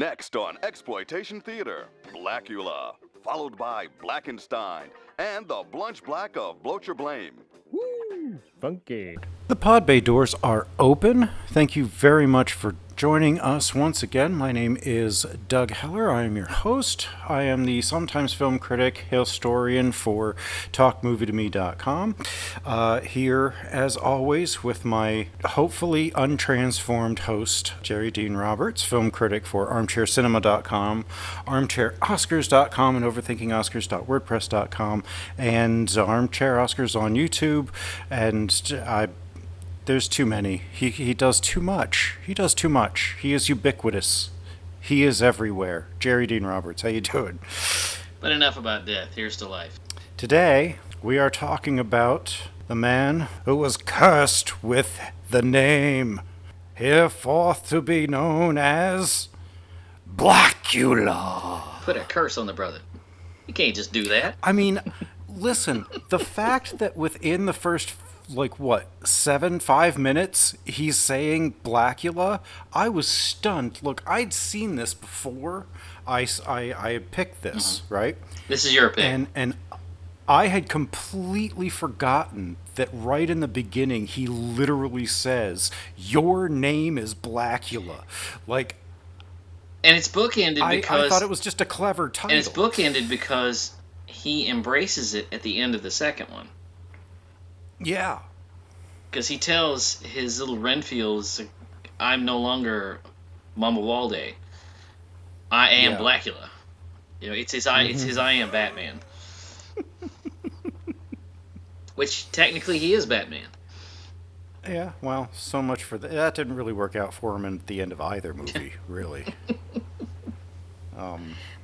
Next on Exploitation Theater, Blacula, followed by Blackenstein, and the Blunch Black of Blocher Blame. Woo! Funky. The pod bay doors are open. Thank you very much for joining us once again. My name is Doug Heller. I am your host. I am the sometimes film critic, historian for TalkMovieToMe.com. Here, as always, with my hopefully untransformed host, Jerry Dean Roberts, film critic for ArmchairCinema.com, ArmchairOscars.com, and OverThinkingOscars.wordpress.com, and Armchair Oscars on YouTube. And there's too many. He does too much. He does too much. He is ubiquitous. He is everywhere. Jerry Dean Roberts, how you doing? But enough about death. Here's to life. Today, we are talking about the man who was cursed with the name, hereforth to be known as Blacula. Put a curse on the brother. You can't just do that. I mean, listen, the fact that within the first 5 minutes, he's saying Blacula, I was stunned. Look, I'd seen this before. I had picked this, right? This is your pick. And I had completely forgotten that right in the beginning, he literally says, your name is Blacula. And it's bookended because... I thought it was just a clever title. And it's bookended because he embraces it at the end of the second one. Yeah. Because he tells his little Renfields, I'm no longer Mama Walde. I am Blacula. You know, it's his I am Batman. Which technically he is Batman. Yeah, well, so much for that. That didn't really work out for him at the end of either movie, really.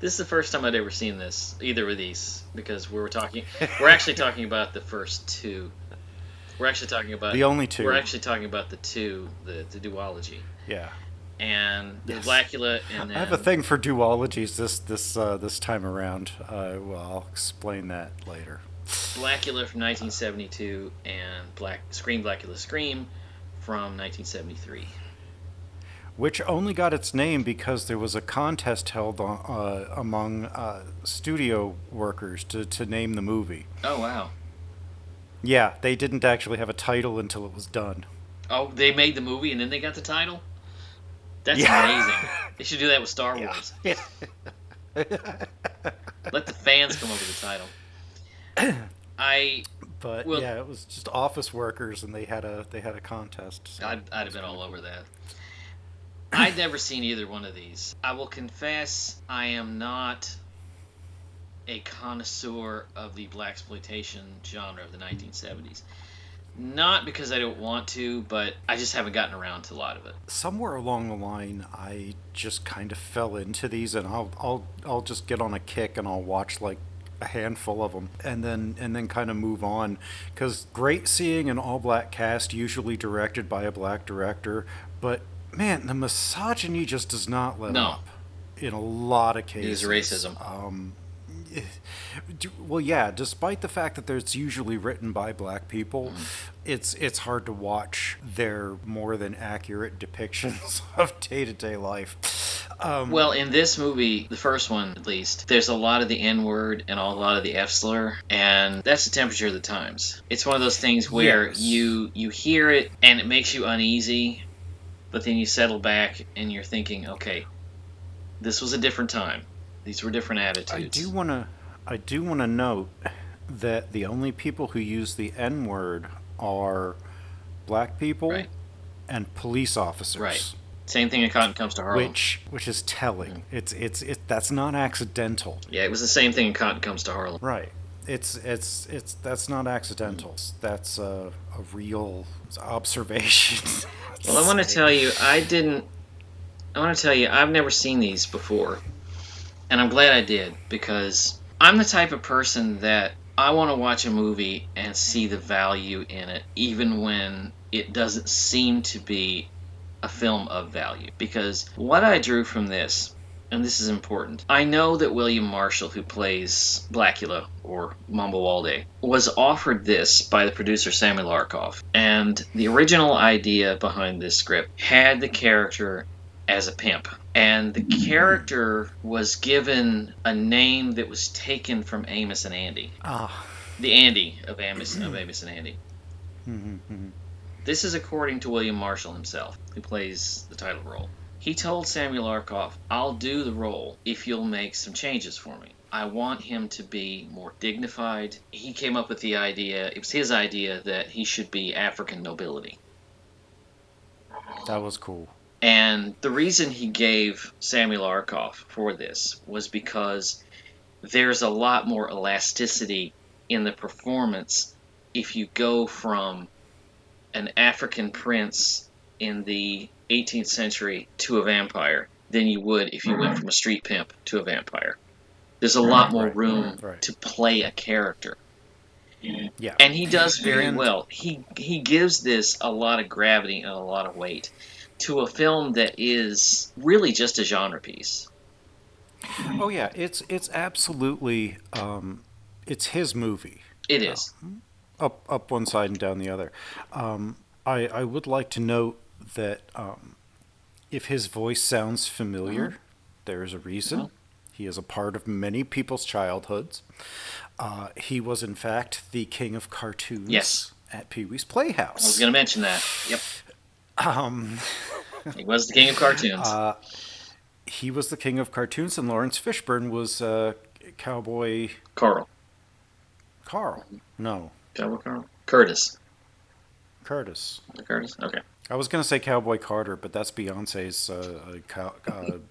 This is the first time I'd ever seen this, either of these, because we're actually talking about the first two. We're actually talking about the only two. We're actually talking about the two, the duology. Yeah. And the Blacula, and then I have a thing for duologies this time around. Well, I'll explain that later. Blacula from 1972 and Scream Blacula Scream from 1973. Which only got its name because there was a contest held among studio workers to name the movie. Oh, wow. Yeah, they didn't actually have a title until it was done. Oh, they made the movie and then they got the title? That's amazing. They should do that with Star Wars. Yeah. Let the fans come up with the title. It was just office workers and they had a contest. So I'd have been all over that. I'd never seen either one of these. I will confess I am not a connoisseur of the blaxploitation genre of the 1970s. Not because I don't want to, but I just haven't gotten around to a lot of it. Somewhere along the line, I just kind of fell into these, and I'll just get on a kick and I'll watch like a handful of them, and then kind of move on. Because great seeing an all-black cast, usually directed by a black director, but man, the misogyny just does not let up in a lot of cases. It is racism. Well, yeah, despite the fact that it's usually written by black people, it's hard to watch their more than accurate depictions of day-to-day life. Well, in this movie, the first one at least, there's a lot of the N-word and a lot of the F-slur, and that's the temperature of the times. It's one of those things where you hear it and it makes you uneasy, but then you settle back and you're thinking, okay, this was a different time. These were different attitudes. I do want to note that the only people who use the N-word are black people and police officers. Right. Same thing in Cotton Comes to Harlem. Which is telling. It's that's not accidental. Yeah, it was the same thing in Cotton Comes to Harlem. Right. It's that's not accidental. That's a real observation. Well, I want to tell you, I've never seen these before. And I'm glad I did, because I'm the type of person that I want to watch a movie and see the value in it, even when it doesn't seem to be a film of value. Because what I drew from this, and this is important, I know that William Marshall, who plays Blacula, or Mamba Walde, was offered this by the producer Samuel Arkoff. And the original idea behind this script had the character as a pimp. And the character was given a name that was taken from Amos and Andy. Ah. The Andy of Amos and Andy. Mm-hmm. This is according to William Marshall himself, who plays the title role. He told Samuel Arkoff, "I'll do the role if you'll make some changes for me. I want him to be more dignified." He came up with the idea, it was his idea, that he should be African nobility. That was cool. And the reason he gave Samuel Arkoff for this was because there's a lot more elasticity in the performance if you go from an African prince in the 18th century to a vampire than you would if you went from a street pimp to a vampire. There's a lot more room to play a character. Yeah. And he does very well. He gives this a lot of gravity and a lot of weight to a film that is really just a genre piece. Oh yeah, it's absolutely it's his movie. It is. Up one side and down the other. I would like to note that if his voice sounds familiar, there's a reason. He is a part of many people's childhoods. He was, in fact, the king of cartoons at Pee-wee's Playhouse. I was going to mention that. Yep. He was the king of cartoons. He was the king of cartoons, and Lawrence Fishburne was Cowboy... Carl. No. Cowboy Carl? Curtis. Okay. I was going to say Cowboy Carter, but that's Beyonce's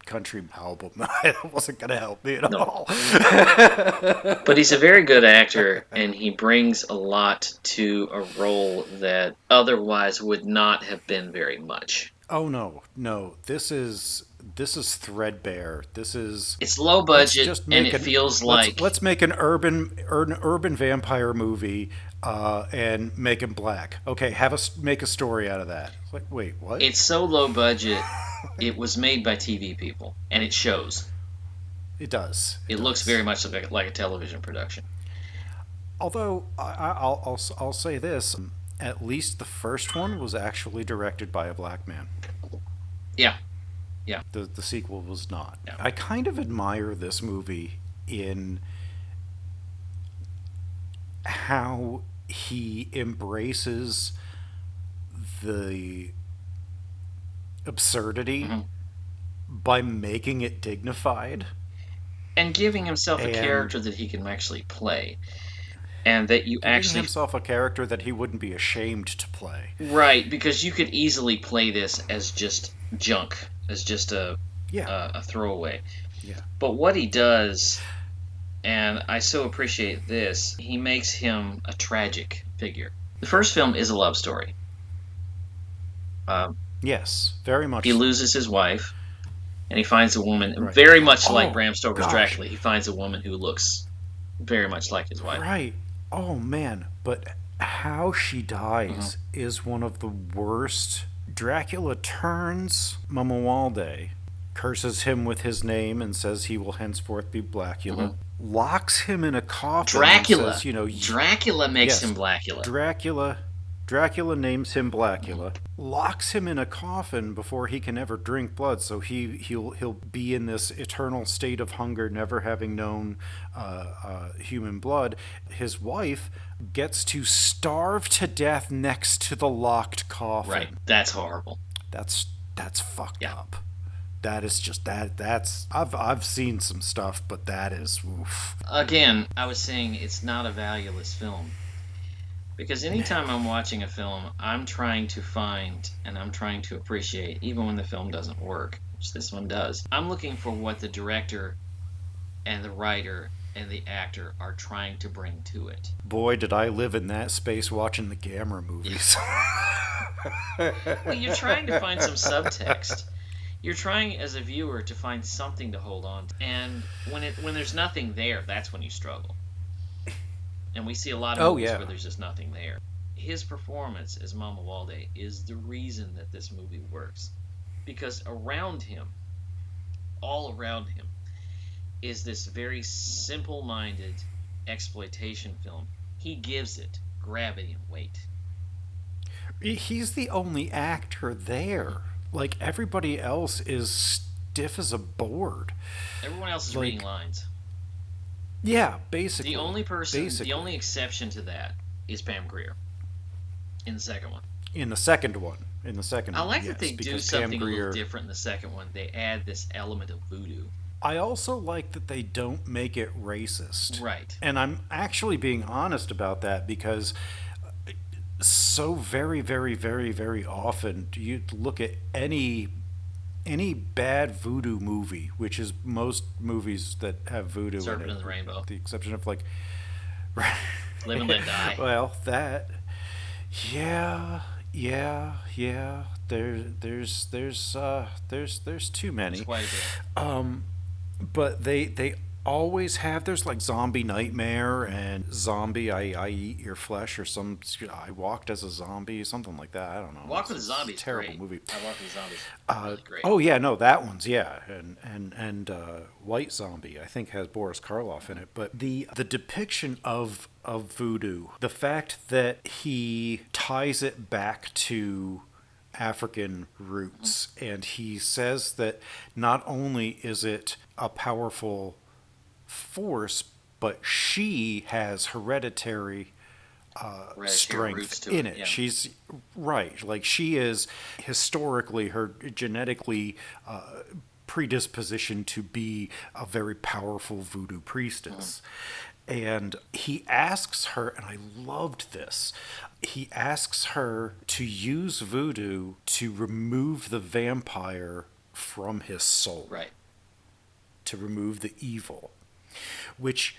country album. That wasn't going to help me at all. But he's a very good actor, and he brings a lot to a role that otherwise would not have been very much. Oh no! This is threadbare. It's low budget, and it feels like let's make an urban vampire movie. And make him black. Okay, make a story out of that. Like, wait, what? It's so low budget. It was made by TV people, and it shows. It does. It looks very much like a television production. Although I'll say this: at least the first one was actually directed by a black man. Yeah. The sequel was not. Yeah. I kind of admire this movie in how he embraces the absurdity by making it dignified and giving himself a character that he can actually play, and that you actually himself a character that he wouldn't be ashamed to play. Right, because you could easily play this as just junk, as just a throwaway. Yeah. But what he does, and I so appreciate this, he makes him a tragic figure. The first film is a love story. Yes, very much. He loses his wife, and he finds a woman very much like Bram Stoker's Dracula. He finds a woman who looks very much like his wife. Right. Oh, man. But how she dies is one of the worst. Dracula turns Mamuwalde, curses him with his name and says he will henceforth be Blacula, locks him in a coffin. Dracula. Says, Dracula makes him Blacula. Dracula names him Blacula, locks him in a coffin before he can ever drink blood, so he'll be in this eternal state of hunger, never having known human blood. His wife gets to starve to death next to the locked coffin. Right, that's horrible. That's fucked up. That is just that's I've seen some stuff, but that is oof. Again, I was saying it's not a valueless film. Because anytime I'm watching a film, I'm trying to find and I'm trying to appreciate, even when the film doesn't work, which this one does, I'm looking for what the director and the writer and the actor are trying to bring to it. Boy, did I live in that space watching the Gamera movies. Well, you're trying to find some subtext. You're trying, as a viewer, to find something to hold on to. And when there's nothing there, that's when you struggle. And we see a lot of movies where there's just nothing there. His performance as Mamuwalde is the reason that this movie works. Because around him, all around him, is this very simple-minded exploitation film. He gives it gravity and weight. He's the only actor there. Like, everybody else is stiff as a board. Everyone else is Like, reading lines. yeah, basically. The only exception to that is Pam Grier in the second one. In the second one. I like yes, that they do because something Pam a Grier, little different in the second one. They add this element of voodoo. I also like that they don't make it racist. Right. And I'm actually being honest about that because so very, very, very, very often you look at any bad voodoo movie, which is most movies that have voodoo Serpent in it, in the Rainbow. with the exception of like Live and Let Die. well, that yeah, yeah. There's too many. It's quite a bit. But they always have, there's like Zombie Nightmare and Zombie I Eat Your Flesh, or some I Walked as a Zombie, something like that. I don't know. Walk with the It's Zombies. a terrible Great. movie. I Walk with the Zombies. Really great. Oh yeah, no, that one's yeah, and White Zombie I think has Boris Karloff in it. But the depiction of voodoo, the fact that he ties it back to African roots, and he says that not only is it a powerful force, but she has hereditary Hereditary strength roots to in it, it. yeah. She's right, like she is historically, her genetically predisposition to be a very powerful voodoo priestess. And he asks her, and I loved this, he asks her to use voodoo to remove the vampire from his soul, Right. to remove the evil. Which,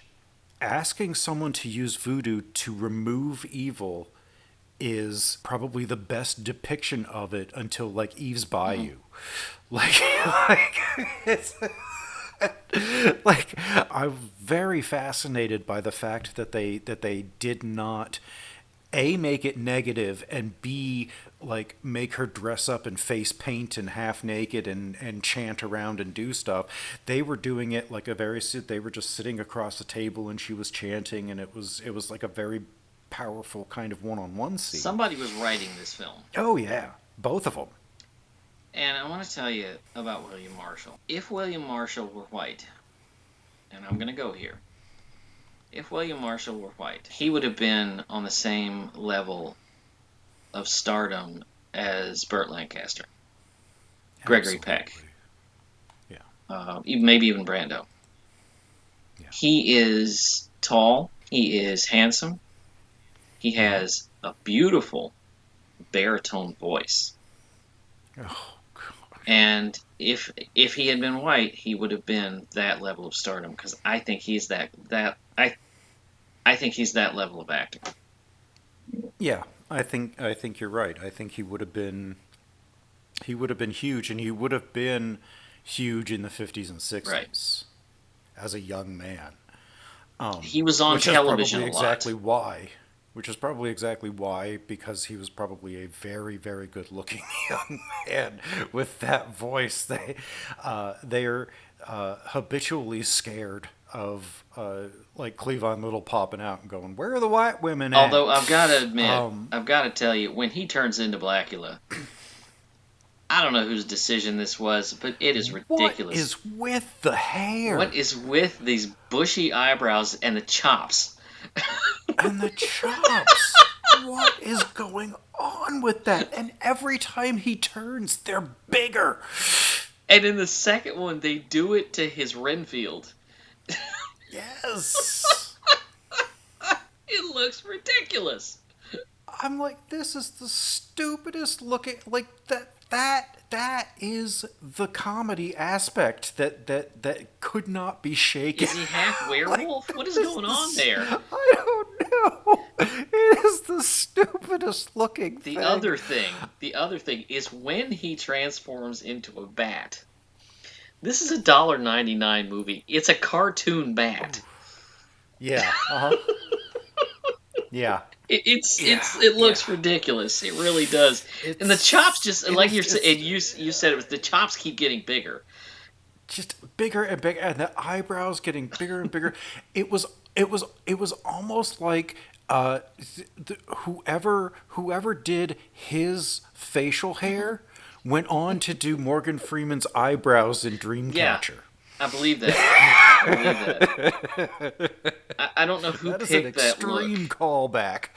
asking someone to use voodoo to remove evil is probably the best depiction of it until like Eve's Bayou. Like it's like I'm very fascinated by the fact that they did not A, make it negative, and B, like make her dress up in face paint and half naked and chant around and do stuff. They were doing it like they were just sitting across the table and she was chanting, and it was like a very powerful kind of one-on-one scene. Somebody was writing this film. Oh yeah, both of them. And I want to tell you about William Marshall. If William Marshall were white, and I'm going to go here, if William Marshall were white, he would have been on the same level of stardom as Burt Lancaster, Gregory Peck, Yeah. maybe even Brando. Yeah. He is tall. He is handsome. He has a beautiful baritone voice. Oh God. And if he had been white, he would have been that level of stardom, because I think he's I think he's that level of actor. Yeah, I think you're right. I think he would have been huge, and he would have been huge in the 50s and 60s Right. as a young man. He was on which is television probably a lot. exactly why. Which is probably exactly why, because he was probably a very, very good-looking young man with that voice. They're habitually scared of like Cleavon Little popping out and going, "Where are the white women at?" Although I've got to admit, I've got to tell you, when he turns into Blacula, I don't know whose decision this was, but it is ridiculous. What is with the hair? What is with these bushy eyebrows and the chops? And the chops. What is going on with that? And every time he turns, they're bigger. And in the second one, they do it to his Renfield. Yes. It looks ridiculous. I'm like, this is the stupidest looking, like that is the comedy aspect that could not be shaken. Is he half werewolf? What is going on there? I don't know. It is the stupidest looking thing. The other thing is when he transforms into a bat. This is a $1.99 movie. It's a cartoon bat. Yeah. Yeah. It looks ridiculous. It really does. And the chops just like you said. You said it was the chops keep getting bigger. Just bigger and bigger, and the eyebrows getting bigger and bigger. It was almost like whoever did his facial hair went on to do Morgan Freeman's eyebrows in Dreamcatcher. I believe that. I don't know who That is an picked that look. extreme callback.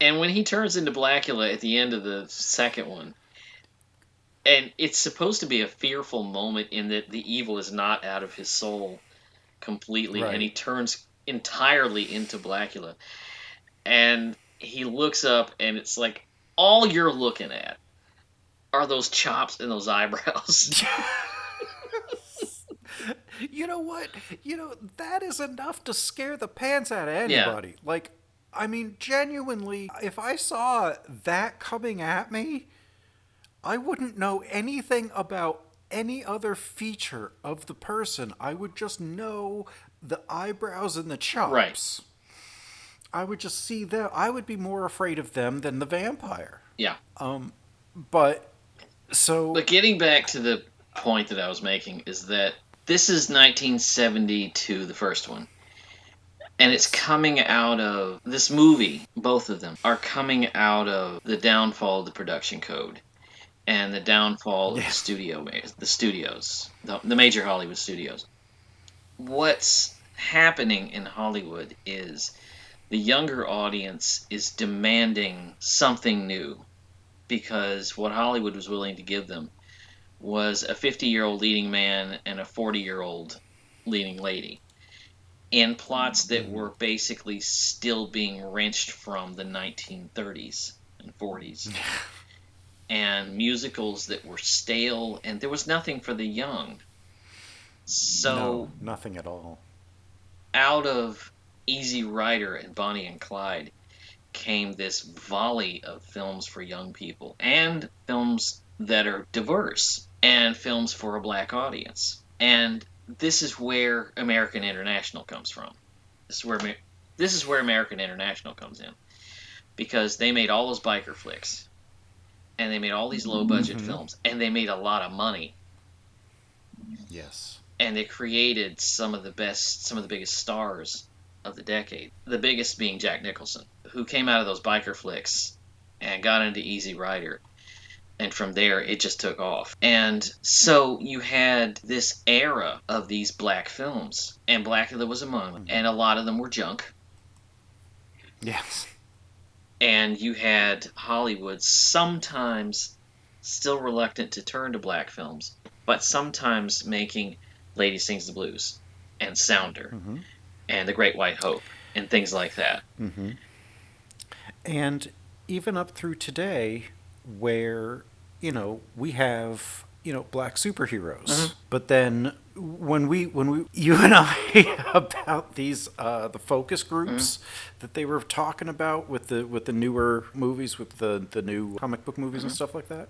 And when he turns into Blacula at the end of the second one, and it's supposed to be a fearful moment in that the evil is not out of his soul completely, Right. and he turns entirely into Blacula. And he looks up, and it's like, all you're looking at are those chops and those eyebrows. You know what? That is enough to scare the pants out of anybody. Yeah. Like, I mean, genuinely, if I saw that coming at me, I wouldn't know anything about any other feature of the person. I would just know the eyebrows and the chops. Right. I would just see them. I would be more afraid of them than the vampire. Yeah. But getting back to the point that I was making is that this is 1972, the first one. And it's coming out of this movie, both of them are coming out of the downfall of the production code and the downfall of the studios, the major Hollywood studios. What's happening in Hollywood is the younger audience is demanding something new, because what Hollywood was willing to give them was a 50-year-old leading man and a 40-year-old leading lady in plots that were basically still being wrenched from the 1930s and 40s, and musicals that were stale, and there was nothing for the young. So no, nothing at all. Out of Easy Rider and Bonnie and Clyde came this volley of films for young people, and films that are diverse, and films for a black audience. And this is where American International comes from. This is where American International comes in, because they made all those biker flicks, and they made all these low budget films, and they made a lot of money. Yes. And they created some of the biggest stars of the decade. The biggest being Jack Nicholson, who came out of those biker flicks and got into Easy Rider. And from there, it just took off. And so you had this era of these black films, and Blacula was among them, and a lot of them were junk. Yes. And you had Hollywood sometimes still reluctant to turn to black films, but sometimes making Lady Sings the Blues and Sounder and The Great White Hope and things like that. Mm-hmm. And even up through today, where, we have, black superheroes. But then when you and I about these, the focus groups that they were talking about with the newer movies, with the new comic book movies and stuff like that,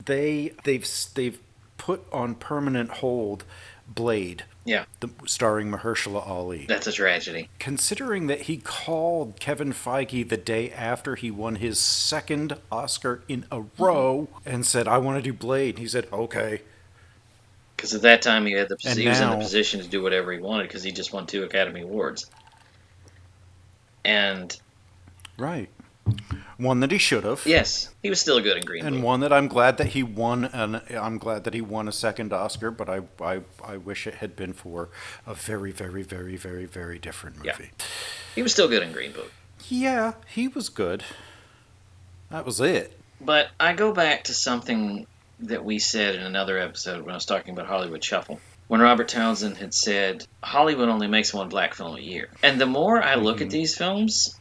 they've put on permanent hold Blade. Yeah. Starring Mahershala Ali. That's a tragedy. Considering that he called Kevin Feige the day after he won his second Oscar in a row and said, I want to do Blade. He said, okay. Because at that time he was in the position to do whatever he wanted, because he just won 2 Academy Awards. And... Right. One that he should have. Yes, he was still good in Green Book. And one that I'm glad that he won, and I'm glad that he won a second Oscar, but I wish it had been for a very, very, very, very, very different movie. Yeah. He was still good in Green Book. Yeah, he was good. That was it. But I go back to something that we said in another episode when I was talking about Hollywood Shuffle, when Robert Townsend had said, Hollywood only makes one black film a year. And the more I look at these films,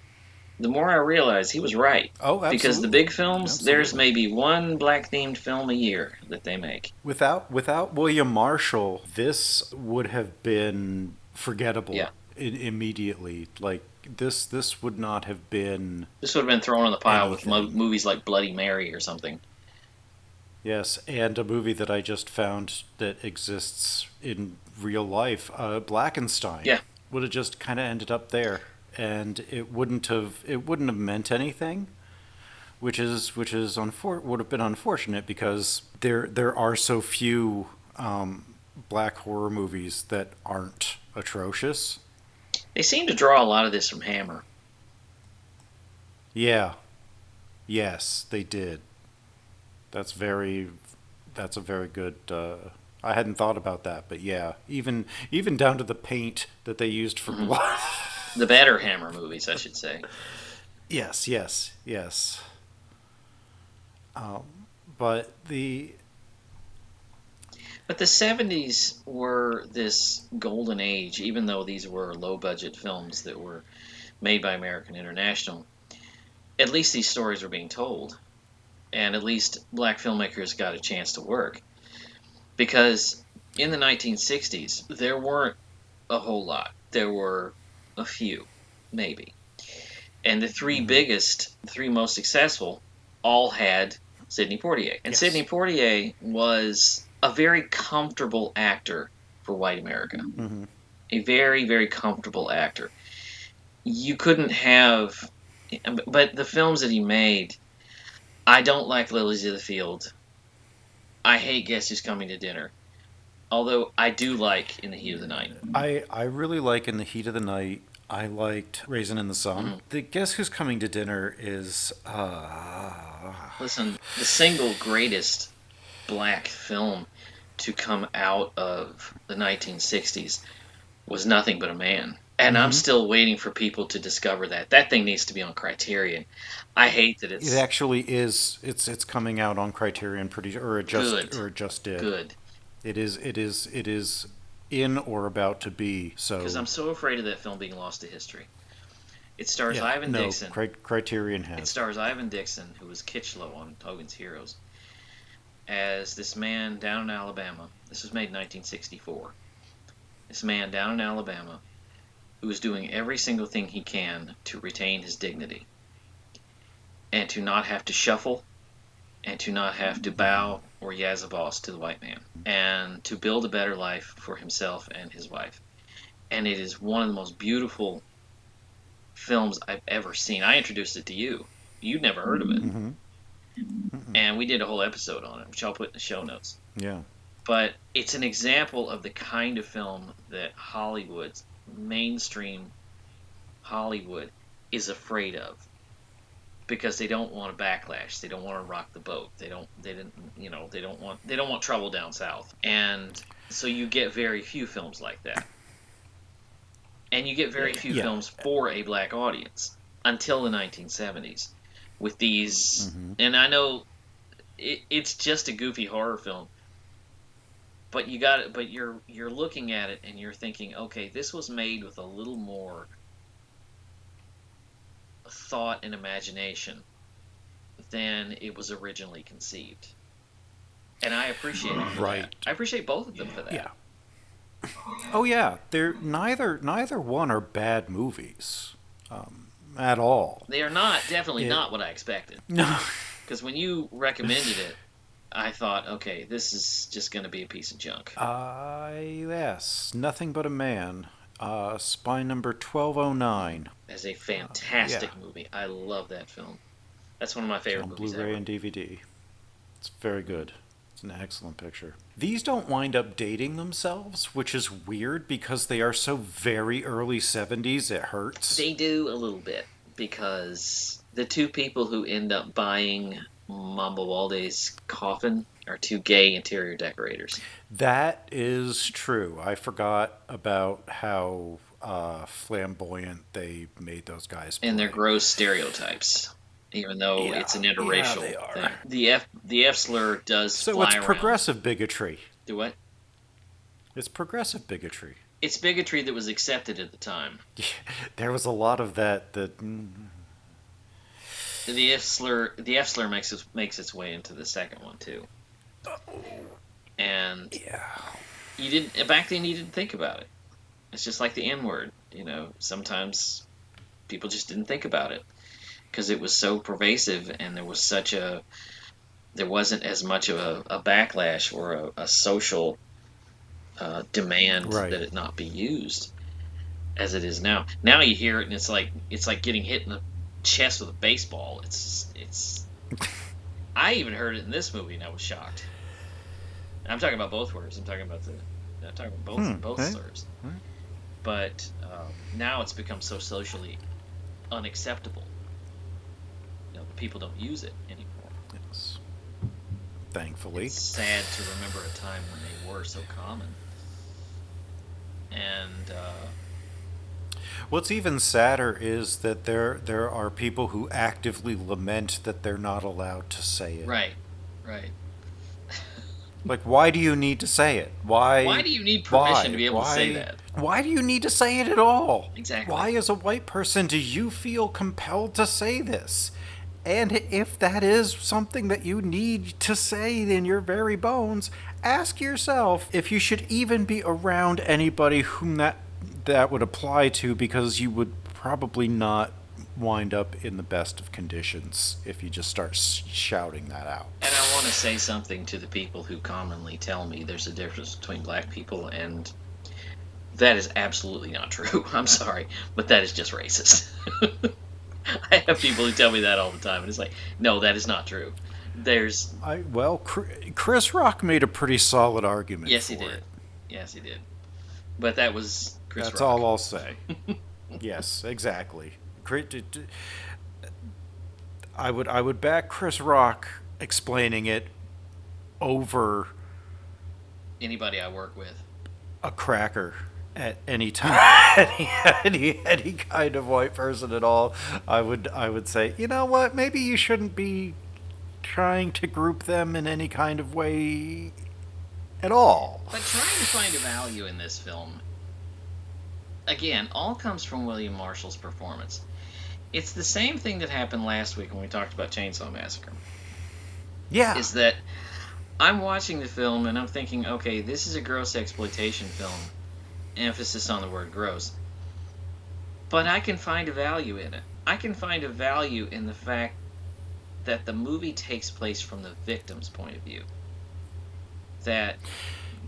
the more I realize he was right. Oh, absolutely. Because the big films, there's maybe one black-themed film a year that they make. Without William Marshall, this would have been forgettable immediately. Like, this would not have been... This would have been thrown in the pile with movies like Bloody Mary or something. Yes, and a movie that I just found that exists in real life, Blackenstein. Yeah. Would have just kind of ended up there. And it wouldn't have meant anything, which would have been unfortunate, because there are so few black horror movies that aren't atrocious. They seem to draw a lot of this from Hammer. Yeah. Yes, they did. That's a very good. I hadn't thought about that, but yeah, even down to the paint that they used for blood. The better Hammer movies, I should say. Yes. But the But the 70s were this golden age, even though these were low-budget films that were made by American International. At least these stories were being told, and at least black filmmakers got a chance to work. Because in the 1960s, there weren't a whole lot. There were a few, maybe. And the three most successful, all had Sidney Poitier. And Yes. Sidney Poitier was a very comfortable actor for white America. A very, very comfortable actor. You couldn't have... But the films that he made, I don't like Lilies of the Field. I hate Guess Who's Coming to Dinner. Although I do like In the Heat of the Night. I really like In the Heat of the Night. I liked Raisin in the Sun. The Guess Who's Coming to Dinner is... Listen, the single greatest black film to come out of the 1960s was Nothing But a Man. And I'm still waiting for people to discover that. That thing needs to be on Criterion. I hate that it's... It actually is. It's coming out on Criterion or it just did. Good. It is in or about to be. So Because I'm so afraid of that film being lost to history. It stars Ivan Dixon. Criterion has. It stars Ivan Dixon, who was Kitchlow on Hogan's Heroes, as this man down in Alabama. This was made in 1964. This man down in Alabama who is doing every single thing he can to retain his dignity and to not have to shuffle and to not have to bow or yaz a boss to the white man and to build a better life for himself and his wife. And it is one of the most beautiful films I've ever seen. I introduced it to you. You'd never heard of it. And we did a whole episode on it, which I'll put in the show notes. Yeah. But it's an example of the kind of film that mainstream Hollywood is afraid of, because they don't want a backlash. They don't want to rock the boat. They don't want trouble down south. And so you get very few films like that. And you get very few films for a black audience until the 1970s with these. And I know it's just a goofy horror film, but you're looking at it and you're thinking, okay, this was made with a little more thought and imagination than it was originally conceived. And I appreciate it for that. I appreciate both of them for that. Yeah. Oh yeah, they're neither one are bad movies at all. They are definitely not what I expected. No. Because when you recommended it, I thought, okay, this is just going to be a piece of junk. Yes, Nothing But a Man, spine number 1209. As a fantastic movie. I love that film. That's one of my favorite movies Blu-ray ever. and DVD. It's very good. It's an excellent picture. These don't wind up dating themselves, which is weird because they are so very early 70s, it hurts. They do a little bit, because the two people who end up buying Mambo Walde's coffin are two gay interior decorators. That is true. I forgot about how flamboyant they made those guys play. And they're gross stereotypes, even though it's an interracial thing. The F slur does so fly it's around. progressive bigotry. Do what? It's progressive bigotry. It's bigotry that was accepted at the time. There was a lot of that. The F slur makes its way into the second one too. And back then you didn't think about it. It's just like the N word. Sometimes people just didn't think about it because it was so pervasive, and there wasn't as much of a backlash or a social demand that it not be used as it is now. Now you hear it and it's like getting hit in the chest with a baseball. It's I even heard it in this movie and I was shocked. I'm talking about both words. I'm talking about both slurs. But now it's become so socially unacceptable. People don't use it anymore. Yes. thankfully. It's sad to remember a time when they were so common. And What's even sadder is that there are people who actively lament that they're not allowed to say it. right. Like, why do you need to say it? Why do you need permission to be able to say that? Why do you need to say it at all? Exactly. Why, as a white person, do you feel compelled to say this? And if that is something that you need to say in your very bones, ask yourself if you should even be around anybody whom that would apply to, because you would probably not wind up in the best of conditions if you just start shouting that out. And I want to say something to the people who commonly tell me there's a difference between black people, and that is absolutely not true. I'm sorry, but that is just racist. I have people who tell me that all the time, and it's like, no, that is not true. Chris Rock made a pretty solid argument. Yes, for he did. it. Yes, he did. But that was Chris That's Rock. all I'll say. Yes, exactly. I would back Chris Rock explaining it over Anybody I work with. a cracker at any time. any kind of white person at all. I would say, you know what, maybe you shouldn't be trying to group them in any kind of way at all. But trying to find a value in this film, again, all comes from William Marshall's performance. It's the same thing that happened last week when we talked about Chainsaw Massacre. Yeah. Is that I'm watching the film and I'm thinking, okay, this is a gross exploitation film. Emphasis on the word gross. But I can find a value in it. I can find a value in the fact that the movie takes place from the victim's point of view. That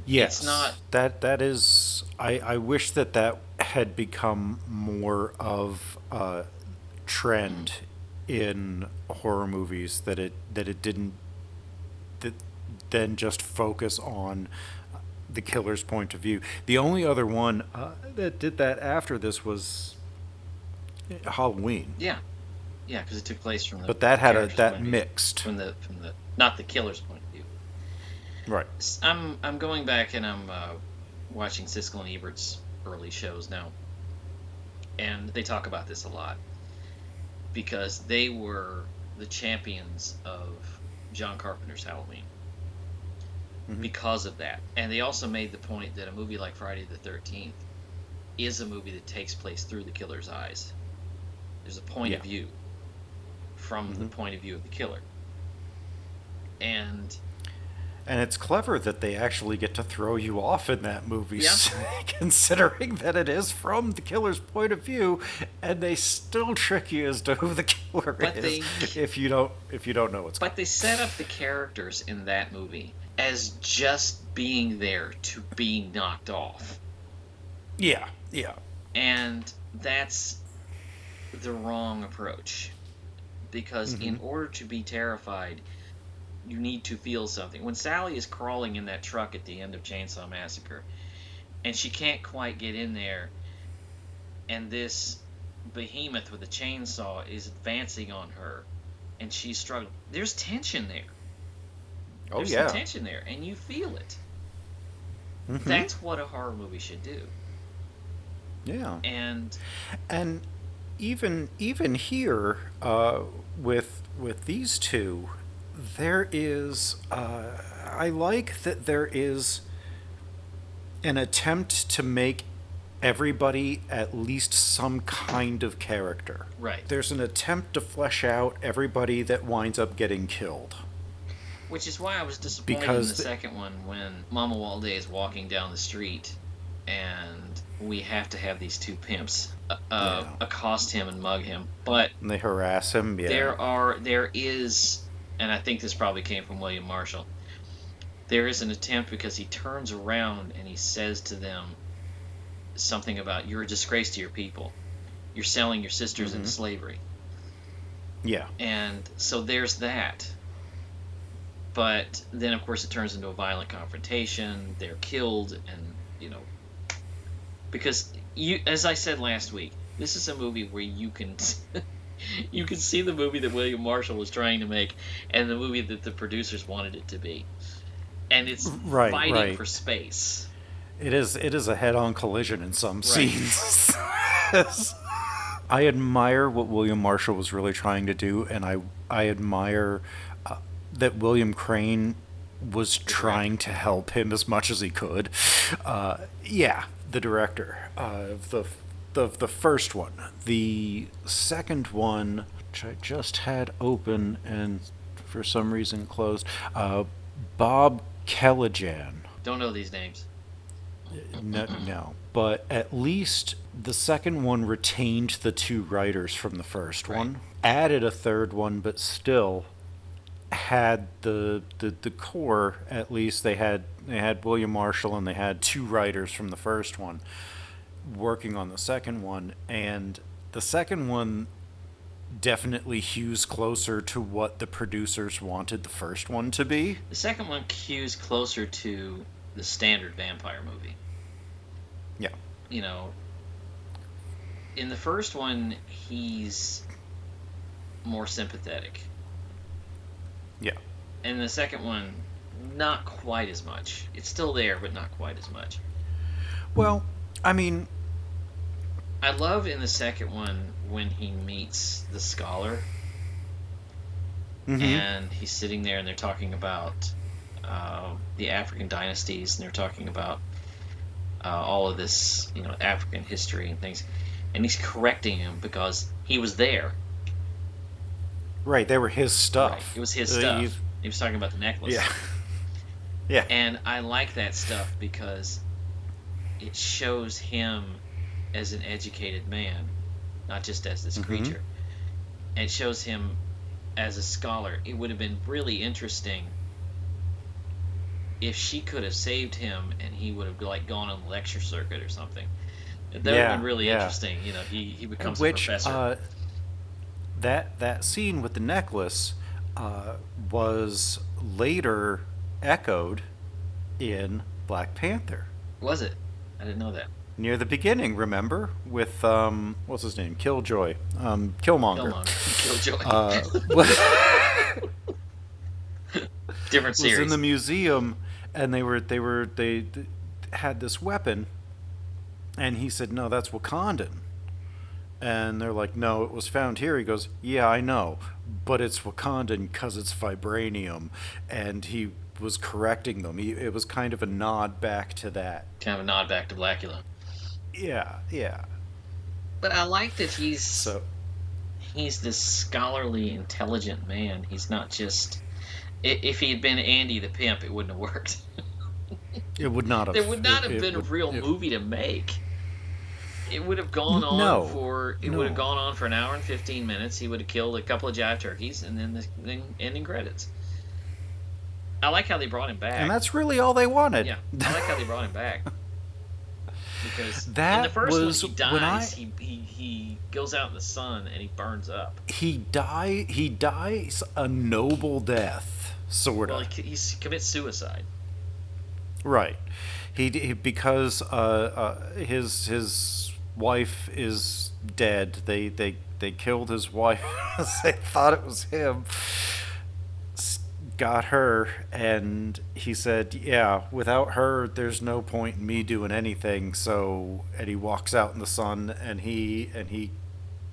yes, it's not... That is... I wish that had become more of a trend in horror movies, that it didn't then just focus on the killer's point of view. The only other one that did that after this was Halloween. Yeah, because it took place from the... But that had that mixed. From the not the killer's point of view. Right. I'm going back and I'm watching Siskel and Ebert's early shows now. And they talk about this a lot. Because they were the champions of John Carpenter's Halloween. Mm-hmm. Because of that. And they also made the point that a movie like Friday the 13th is a movie that takes place through the killer's eyes. There's a point of view from the point of view of the killer. And it's clever that they actually get to throw you off in that movie, yeah. Considering that it is from the killer's point of view, and they still trick you as to who the killer is if you don't know what's going on. But they set up the characters in that movie as just being there to be knocked off. Yeah. And that's the wrong approach. Because in order to be terrified, you need to feel something. When Sally is crawling in that truck at the end of Chainsaw Massacre, and she can't quite get in there, and this behemoth with a chainsaw is advancing on her, and she's struggling, there's tension there. There's some tension there, and you feel it. Mm-hmm. That's what a horror movie should do. Yeah. And even here, with these two, there is, I like that there is an attempt to make everybody at least some kind of character. Right. There's an attempt to flesh out everybody that winds up getting killed. Which is why I was disappointed in the second one when Mama Walde is walking down the street and we have to have these two pimps accost him and mug him. But and they harass him, there is, and I think this probably came from William Marshall, there is an attempt because he turns around and he says to them something about, you're a disgrace to your people. You're selling your sisters into slavery. Yeah. And so there's that. But then, of course, it turns into a violent confrontation. They're killed, and, because, as I said last week, this is a movie where you can You could see the movie that William Marshall was trying to make and the movie that the producers wanted it to be. And it's fighting for space. It is a head-on collision in some scenes. I admire what William Marshall was really trying to do, and I admire that William Crane was trying to help him as much as he could. The director of the first one. The second one, which I just had open and for some reason closed, Bob Kellijan. Don't know these names. No, but at least the second one retained the two writers from the first one, added a third one, but still had the core. At least they had William Marshall and they had two writers from the first one working on the second one, and the second one definitely hews closer to what the producers wanted the first one to be. The second one hews closer to the standard vampire movie. Yeah. You know, in the first one, he's more sympathetic. Yeah. And the second one, not quite as much. It's still there, but not quite as much. Well, I mean, I love in the second one when he meets the scholar, and he's sitting there and they're talking about the African dynasties, and they're talking about all of this, African history and things, and he's correcting him because he was there. Right, they were his stuff. Right, it was his stuff. He was talking about the necklace. Yeah. Yeah. And I like that stuff because it shows him as an educated man, not just as this creature. And it shows him as a scholar. It would have been really interesting if she could have saved him and he would have gone on the lecture circuit or something. That would have been really interesting. He becomes a professor. That scene with the necklace was later echoed in Black Panther. Was it? I didn't know that. Near the beginning, remember? With, what's his name? Killjoy. Killmonger. Killjoy. Different series. Was in the museum, and they had this weapon, and he said, "No, that's Wakandan." And they're like, "No, it was found here." He goes, "Yeah, I know, but it's Wakandan because it's vibranium." And he was correcting them. It was kind of a nod back to that. Kind of a nod back to Blacula. Yeah. But I like that he's this scholarly, intelligent man. He's not just... If he had been Andy the Pimp, it wouldn't have worked. It would not have. There would not have been a real movie to make. It would have gone on for an hour and 15 minutes. He would have killed a couple of jive turkeys, and then the ending credits. I like how they brought him back. And that's really all they wanted. Yeah, I like how they brought him back. Because that in the first was one, he dies. He goes out in the sun and he burns up. He dies a noble death, sort of. Well, he commits suicide. Right. He because his wife is dead. They killed his wife. They thought it was him. Got her, and he said, "Yeah, without her, there's no point in me doing anything." So, and he walks out in the sun, and he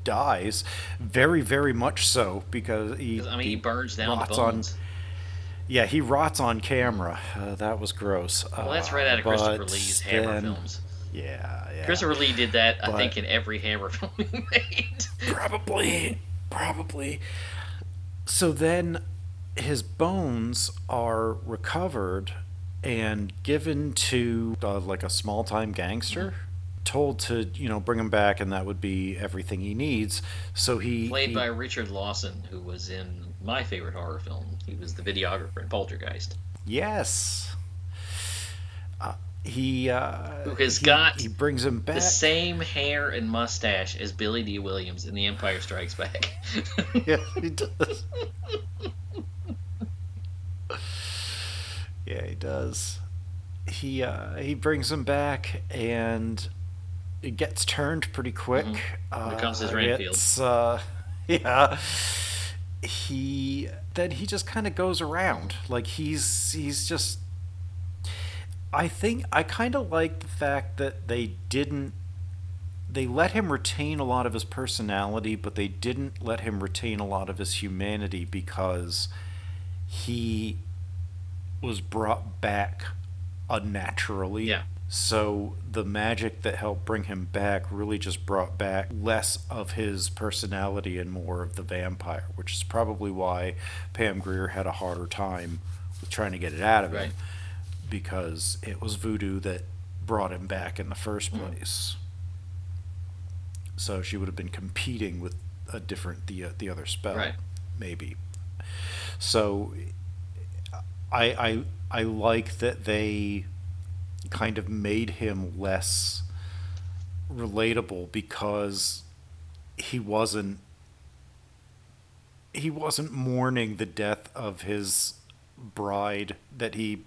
dies, very, very much so, because he burns down the bones. Yeah, he rots on camera. That was gross. Well, that's right out of Christopher Lee's Hammer films. Yeah. Christopher Lee did that, I think, in every Hammer film he made. Probably. So then his bones are recovered and given to like a small-time gangster, told to bring him back, and that would be everything he needs. So played by Richard Lawson, who was in my favorite horror film. He was the videographer in Poltergeist. Yes. He brings him back. The same hair and mustache as Billy D. Williams in The Empire Strikes Back. Yeah, he does. Yeah, he does. He brings him back, and it gets turned pretty quick. Becomes his Renfield. Yeah. He just kind of goes around. Like he's just I think I kind of like the fact that they let him retain a lot of his personality, but they didn't let him retain a lot of his humanity because he was brought back unnaturally. Yeah. So the magic that helped bring him back really just brought back less of his personality and more of the vampire, which is probably why Pam Grier had a harder time with trying to get it out of him, because it was voodoo that brought him back in the first place. So she would have been competing with a different the other spell, maybe. So I like that they kind of made him less relatable because he wasn't mourning the death of his bride that he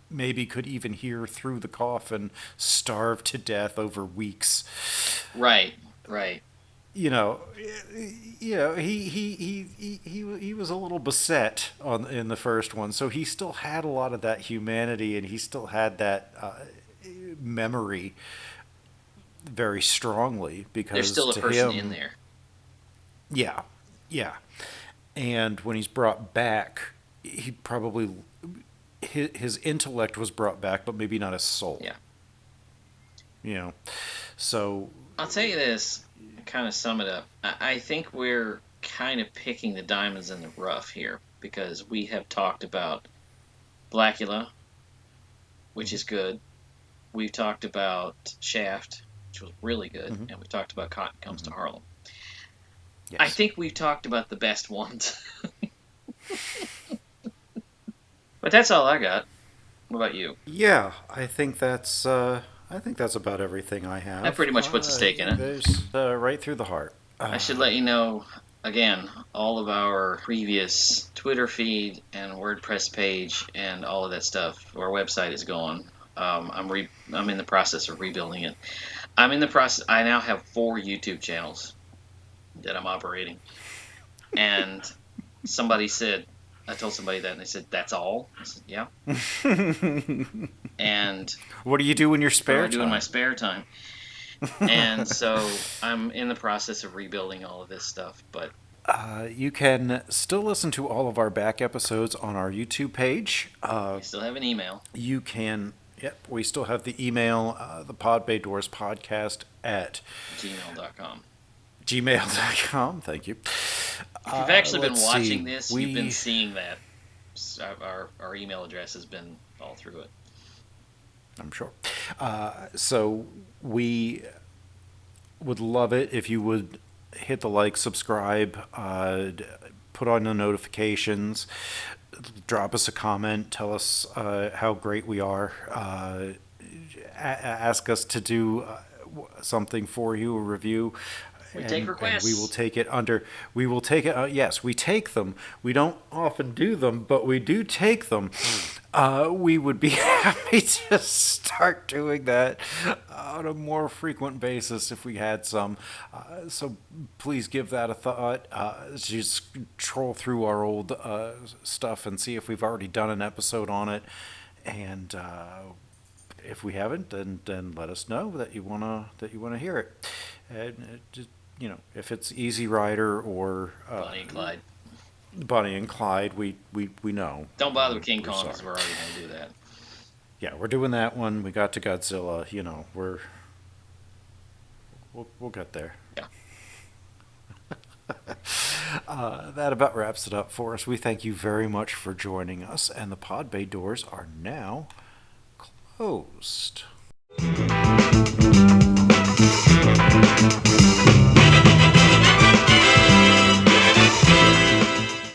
maybe could even hear through the coffin, starved to death over weeks. Right. He was a little beset in the first one, so he still had a lot of that humanity, and he still had that memory very strongly, because there's still a person in there. Yeah. And when he's brought back, he probably his intellect was brought back, but maybe not his soul. Yeah. So I'll tell you this, kind of sum it up. I think we're kind of picking the diamonds in the rough here, because we have talked about Blacula, which is good. We've talked about Shaft, which was really good, and we talked about Cotton Comes to Harlem. Yes. I think we've talked about the best ones. But that's all I got. What about you? Yeah, I think that's about everything I have. That pretty much puts a stake in it. There's right through the heart. I should let you know, again, all of our previous Twitter feed and WordPress page and all of that stuff. Our website is gone. I'm in the process of rebuilding it. I now have 4 YouTube channels that I'm operating. And I told somebody that, and they said, "That's all?" I said, "Yeah." And what do you do in your spare time? What do I do in my spare time? And so I'm in the process of rebuilding all of this stuff, but you can still listen to all of our back episodes on our YouTube page. We still have an email. You can. Yep, we still have the email, the Pod Bay Doors podcast at gmail.com. Gmail.com. Thank you. If you've actually been watching this, you've been seeing that. Our email address has been all through it. I'm sure. So we would love it if you would hit the like, subscribe, put on the notifications, drop us a comment, tell us how great we are, ask us to do something for you, a review. We take requests. And we will take it under. We will take it. Yes, we take them. We don't often do them, but we do take them. We would be happy to start doing that on a more frequent basis if we had some. So please give that a thought. Just troll through our old stuff and see if we've already done an episode on it. And if we haven't, then let us know that you wanna hear it. And just, if it's Easy Rider or Bonnie and Clyde, we know. Don't bother with King Kong, because we're already going to do that. Yeah, we're doing that one. We got to Godzilla. We'll get there. Yeah. That about wraps it up for us. We thank you very much for joining us, and the Pod Bay doors are now closed.